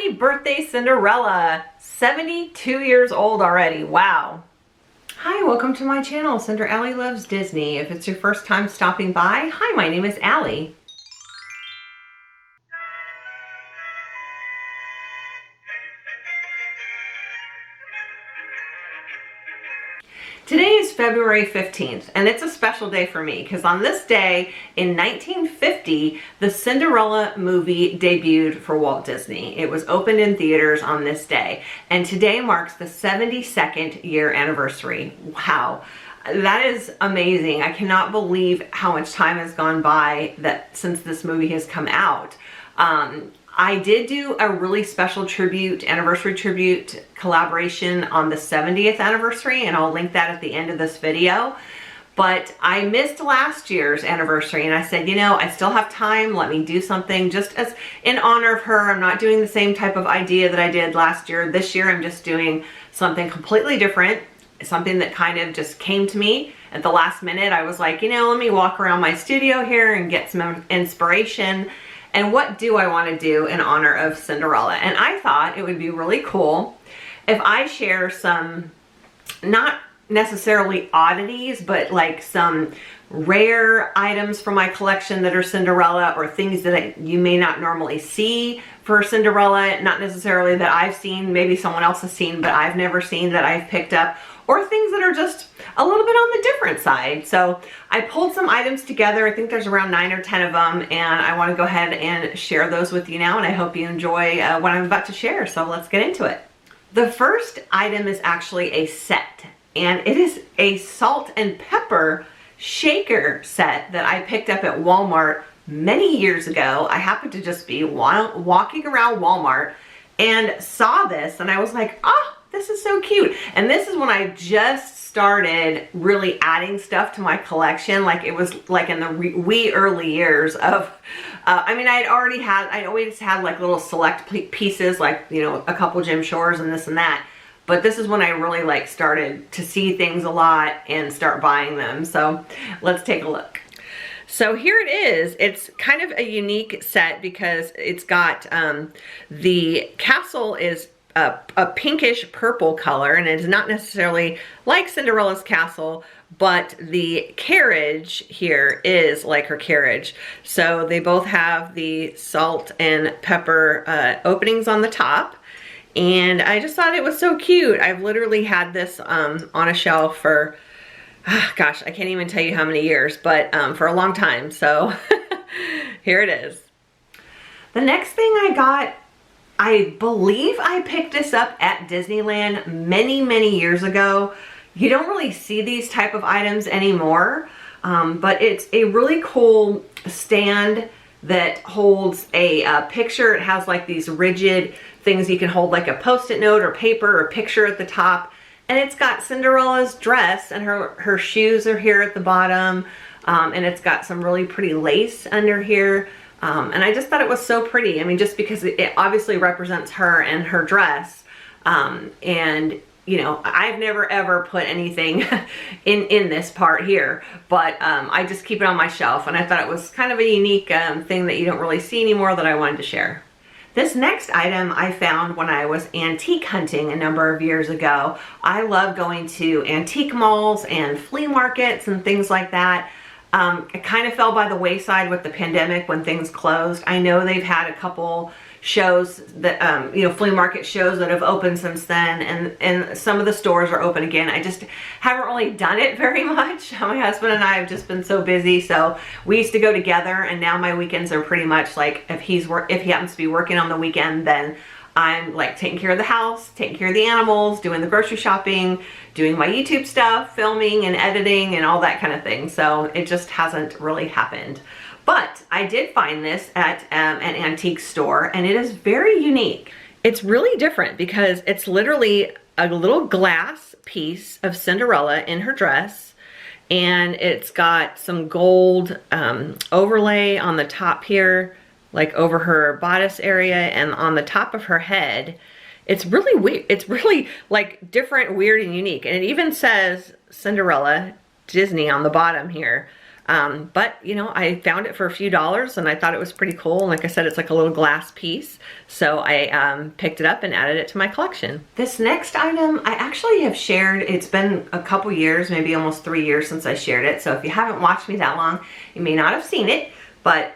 Happy birthday, Cinderella. 72 years old already. Wow. Hi, welcome to my channel, Cinderella Loves Disney. If it's your first time stopping by, hi, my name is Allie. Today is February 15th, and it's a special day for me because on this day in 1950, the Cinderella movie debuted for Walt Disney. It was opened in theaters on this day, and today marks the 72nd year anniversary. Wow. That is amazing. I cannot believe how much time has gone by since this movie has come out. I did do a really special anniversary tribute collaboration on the 70th anniversary, and I'll link that at the end of this video. But I missed last year's anniversary, and I said, you know, I still have time. Let me do something just as in honor of her. I'm not doing the same type of idea that I did last year. This year, I'm just doing something completely different, something that kind of just came to me at the last minute. I was like, you know, let me walk around my studio here and get some inspiration. And what do I want to do in honor of Cinderella? And I thought it would be really cool if I share some, not necessarily oddities, but like some rare items from my collection that are Cinderella, or things that you may not normally see for Cinderella, not necessarily that I've seen, maybe someone else has seen, but I've never seen, that I've picked up, or things that are just a little bit on the different side. So I pulled some items together. I think there's around 9 or 10 of them, and I want to go ahead and share those with you now, and I hope you enjoy what I'm about to share. So let's get into it. The first item is actually a set, and it is a salt and pepper shaker set that I picked up at Walmart many years ago. I happened to just be walking around Walmart and saw this, and I was like, oh, this is so cute. And this is when I just started really adding stuff to my collection. Like, it was like in the wee early years of, I mean, I always had like little select pieces, like, you know, a couple Jim Shores and this and that. But this is when I really like started to see things a lot and start buying them. So let's take a look. So here it is. It's kind of a unique set because it's got, the castle is a pinkish purple color, and it's not necessarily like Cinderella's castle, but the carriage here is like her carriage. So they both have the salt and pepper openings on the top, and I just thought it was so cute. I've literally had this on a shelf for, gosh, I can't even tell you how many years, but for a long time. So here it is. The next thing I got, I believe I picked this up at Disneyland many, many years ago. You don't really see these type of items anymore, but it's a really cool stand that holds a picture. It has like these rigid things you can hold, like a post-it note or paper or picture at the top. And it's got Cinderella's dress, and her shoes are here at the bottom. And it's got some really pretty lace under here. And I just thought it was so pretty. I mean, just because it obviously represents her and her dress. And, you know, I've never ever put anything in this part here, but I just keep it on my shelf. And I thought it was kind of a unique thing that you don't really see anymore that I wanted to share. This next item I found when I was antique hunting a number of years ago. I love going to antique malls and flea markets and things like that. It kind of fell by the wayside with the pandemic when things closed. I know they've had a couple shows that, you know, flea market shows that have opened since then, and some of the stores are open again. I just haven't really done it very much. My husband and I have just been so busy, so we used to go together, and now my weekends are pretty much like, if he happens to be working on the weekend, then I'm like taking care of the house, taking care of the animals, doing the grocery shopping, doing my YouTube stuff, filming and editing and all that kind of thing. So it just hasn't really happened. But I did find this at an antique store, and it is very unique. It's really different because it's literally a little glass piece of Cinderella in her dress, and it's got some gold overlay on the top here, like over her bodice area and on the top of her head. It's really weird. It's really like different, weird, and unique. And it even says Cinderella Disney on the bottom here. But you know, I found it for a few dollars and I thought it was pretty cool. And like I said, it's like a little glass piece. So I picked it up and added it to my collection. This next item I actually have shared. It's been a couple years, maybe almost 3 years since I shared it. So if you haven't watched me that long, you may not have seen it, but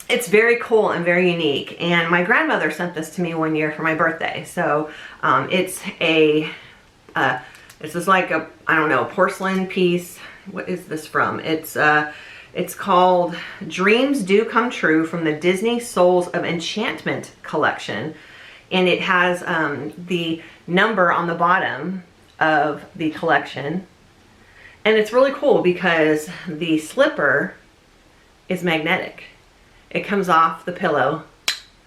it's very cool and very unique. And my grandmother sent this to me one year for my birthday. So it's this is like a, I don't know, porcelain piece. What is this from? It's called Dreams Do Come True from the Disney Souls of Enchantment collection. And it has the number on the bottom of the collection. And it's really cool because the slipper is magnetic. It comes off the pillow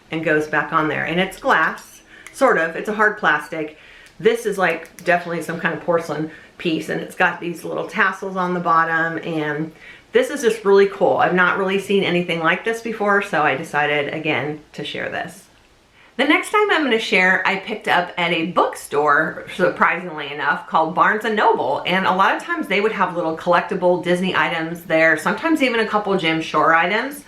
and goes back on there. And it's glass, sort of. It's a hard plastic. This is like definitely some kind of porcelain piece, and it's got these little tassels on the bottom, and this is just really cool. I've not really seen anything like this before, so I decided again to share this. The next time I'm going to share, I picked up at a bookstore, surprisingly enough, called Barnes & Noble. And a lot of times they would have little collectible Disney items there, sometimes even a couple Jim Shore items.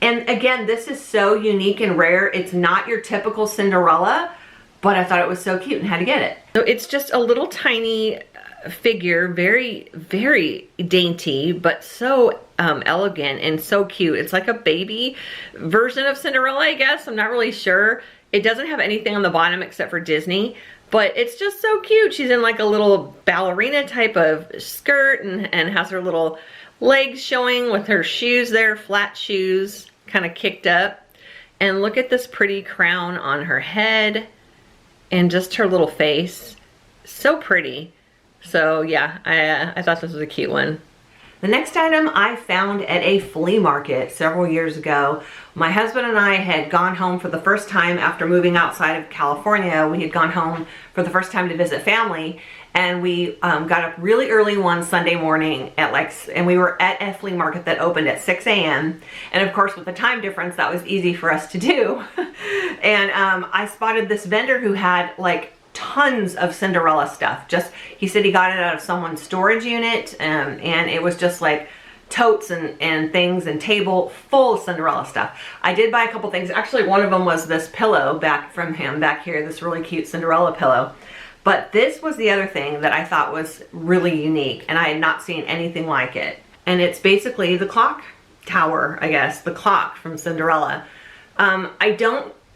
And again, this is so unique and rare. It's not your typical Cinderella, but I thought it was so cute and had to get it. So it's just a little tiny figure, very, very dainty, but so elegant and so cute. It's like a baby version of Cinderella, I guess. I'm not really sure. It doesn't have anything on the bottom except for Disney, but it's just so cute. She's in like a little ballerina type of skirt and has her little legs showing with her shoes there, flat shoes, kind of kicked up. And look at this pretty crown on her head and just her little face. So pretty. So yeah, I thought this was a cute one. The next item I found at a flea market several years ago. My husband and I had gone home for the first time after moving outside of California. We had gone home for the first time to visit family, and we got up really early one Sunday morning at and we were at a flea market that opened at 6 a.m. And of course, with the time difference, that was easy for us to do. And I spotted this vendor who had like tons of Cinderella stuff. He said he got it out of someone's storage unit, and it was just like totes and things and table full of Cinderella stuff. I did buy a couple things. Actually, one of them was this pillow back from him back here, this really cute Cinderella pillow. But this was the other thing that I thought was really unique, and I had not seen anything like it. And it's basically the clock tower, I guess, the clock from Cinderella.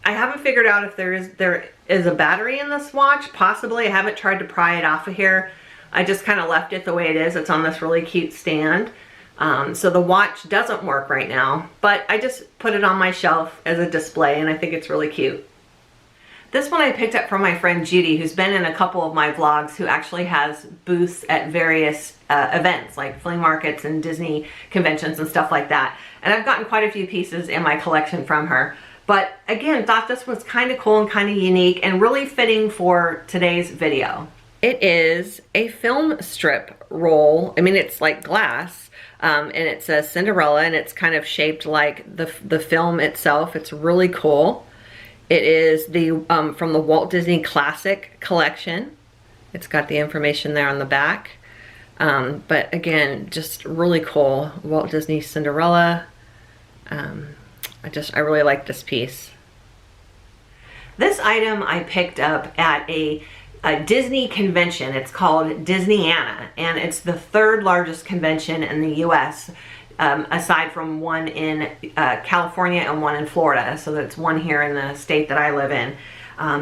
I haven't figured out if there is a battery in this watch. Possibly. I haven't tried to pry it off of here. I just kind of left it the way it is. It's on this really cute stand. So the watch doesn't work right now, but I just put it on my shelf as a display, and I think it's really cute. This one I picked up from my friend Judy, who's been in a couple of my vlogs, who actually has booths at various events like flea markets and Disney conventions and stuff like that. And I've gotten quite a few pieces in my collection from her. But again, thought this was kind of cool and kind of unique and really fitting for today's video. It is a film strip roll. I mean, it's like glass, and it says Cinderella, and it's kind of shaped like the film itself. It's really cool. It is from the Walt Disney Classic collection. It's got the information there on the back. But again, just really cool. Walt Disney Cinderella. I really like this piece. This item I picked up at a Disney convention. It's called Disneyanna, and it's the third largest convention in the US, aside from one in California and one in Florida. So that's one here in the state that I live in.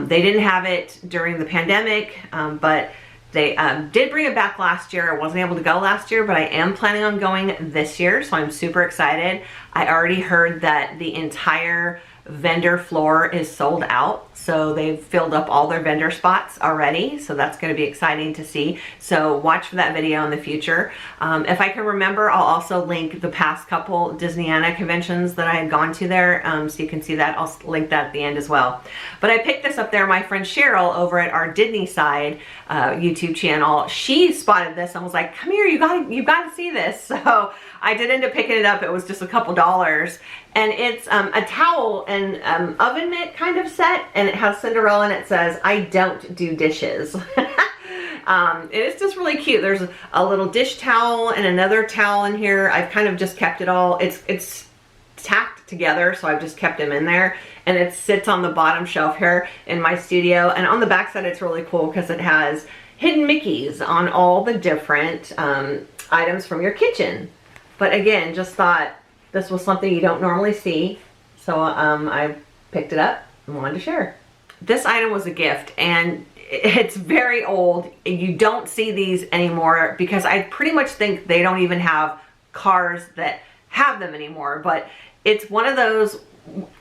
They didn't have it during the pandemic, but they did bring it back last year. I wasn't able to go last year, but I am planning on going this year, so I'm super excited. I already heard that the entire vendor floor is sold out, so they've filled up all their vendor spots already, so that's going to be exciting to see. So watch for that video in the future. If I can remember, I'll also link the past couple Disneyanna conventions that I had gone to there, so you can see that. I'll link that at the end as well. But I picked this up there. My friend Cheryl over at our Disney Side YouTube channel, she spotted this and was like, come here, you got to see this. So I did end up picking it up. It was just a couple dollars, and it's a towel and oven mitt kind of set, and it has Cinderella, and it says, I don't do dishes. It's just really cute. There's a little dish towel and another towel in here. I've kind of just kept it all. It's tacked together, so I've just kept them in there, and it sits on the bottom shelf here in my studio. And on the back side, it's really cool because it has hidden Mickeys on all the different items from your kitchen. But again, just thought this was something you don't normally see, so I picked it up and wanted to share. This item was a gift, and it's very old. You don't see these anymore because I pretty much think they don't even have cars that have them anymore. But it's one of those,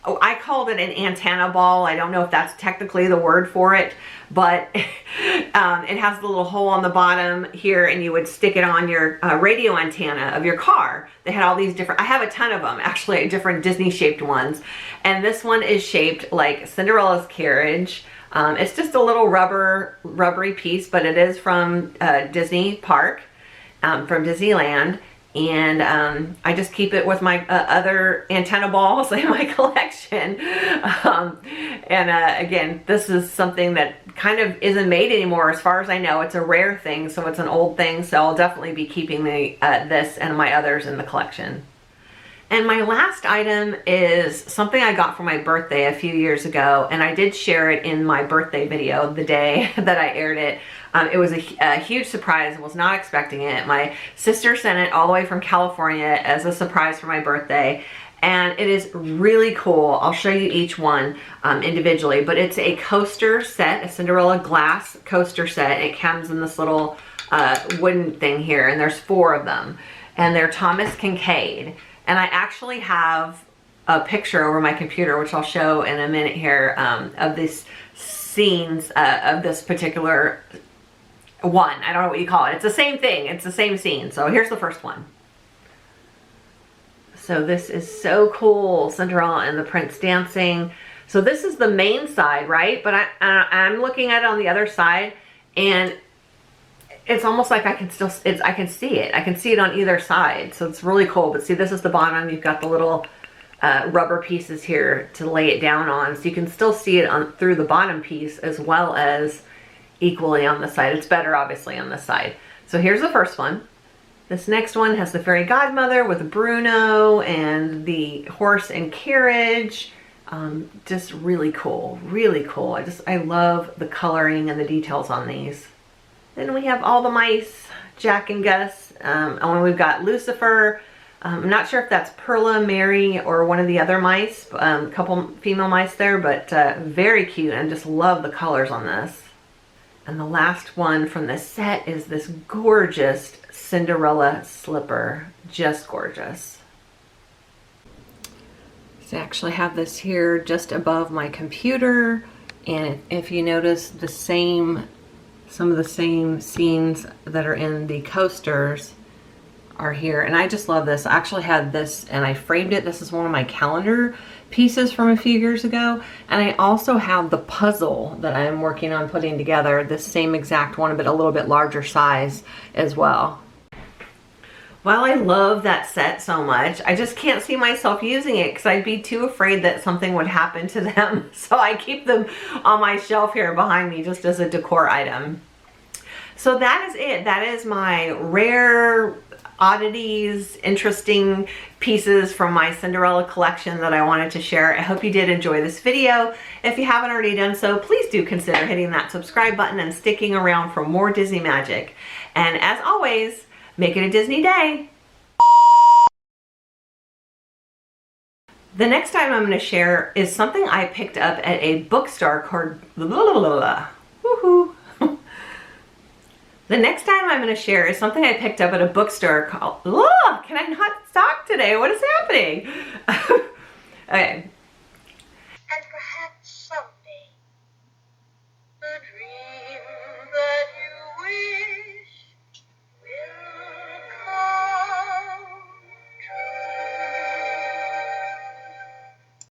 I called it an antenna ball. I don't know if that's technically the word for it, but it has the little hole on the bottom here, and you would stick it on your radio antenna of your car. They had all these different, I have a ton of them actually, different Disney shaped ones. And this one is shaped like Cinderella's carriage. It's just a little rubbery piece, but it is from Disney Park, from Disneyland. And I just keep it with my other antenna balls in my collection. Again, this is something that kind of isn't made anymore as far as I know. It's a rare thing, so it's an old thing. So I'll definitely be keeping this and my others in the collection. And my last item is something I got for my birthday a few years ago, and I did share it in my birthday video the day that I aired it. It was a huge surprise. I was not expecting it. My sister sent it all the way from California as a surprise for my birthday, and it is really cool. I'll show you each one individually, but it's a coaster set, a Cinderella glass coaster set. It comes in this little wooden thing here, and there's 4 of them, and they're Thomas Kincaid. And I actually have a picture over my computer, which I'll show in a minute here, of these scenes of this particular one. I don't know what you call it. It's the same thing. It's the same scene. So here's the first one. So this is so cool. Cinderella and the Prince dancing. So this is the main side, right? But I'm looking at it on the other side, and it's almost like I can still, I can see it. I can see it on either side. So it's really cool. But see, this is the bottom. You've got the little rubber pieces here to lay it down on. So you can still see it on through the bottom piece as well as equally on the side. It's better obviously on this side. So here's the first one. This next one has the fairy godmother with Bruno and the horse and carriage. Just really cool, really cool. I love the coloring and the details on these. Then we have all the mice, Jack and Gus. And we've got Lucifer. I'm not sure if that's Perla, Mary, or one of the other mice. A couple female mice there, but very cute. And just love the colors on this. And the last one from this set is this gorgeous Cinderella slipper. Just gorgeous. So I actually have this here just above my computer. And if you notice some of the same scenes that are in the coasters are here, and I just love this. I actually had this and I framed it. This is one of my calendar pieces from a few years ago, and I also have the puzzle that I'm working on putting together, the same exact one but a little bit larger size as well. Well, I love that set so much. I just can't see myself using it because I'd be too afraid that something would happen to them. So I keep them on my shelf here behind me just as a decor item. So that is it. That is my rare oddities, interesting pieces from my Cinderella collection that I wanted to share. I hope you did enjoy this video. If you haven't already done so, please do consider hitting that subscribe button and sticking around for more Disney magic. And as always, make it a Disney day. The next item I'm going to share is something I picked up at a bookstore called woohoo. The next item I'm going to share is something I picked up at a bookstore called, can I not talk today? What is happening? Okay,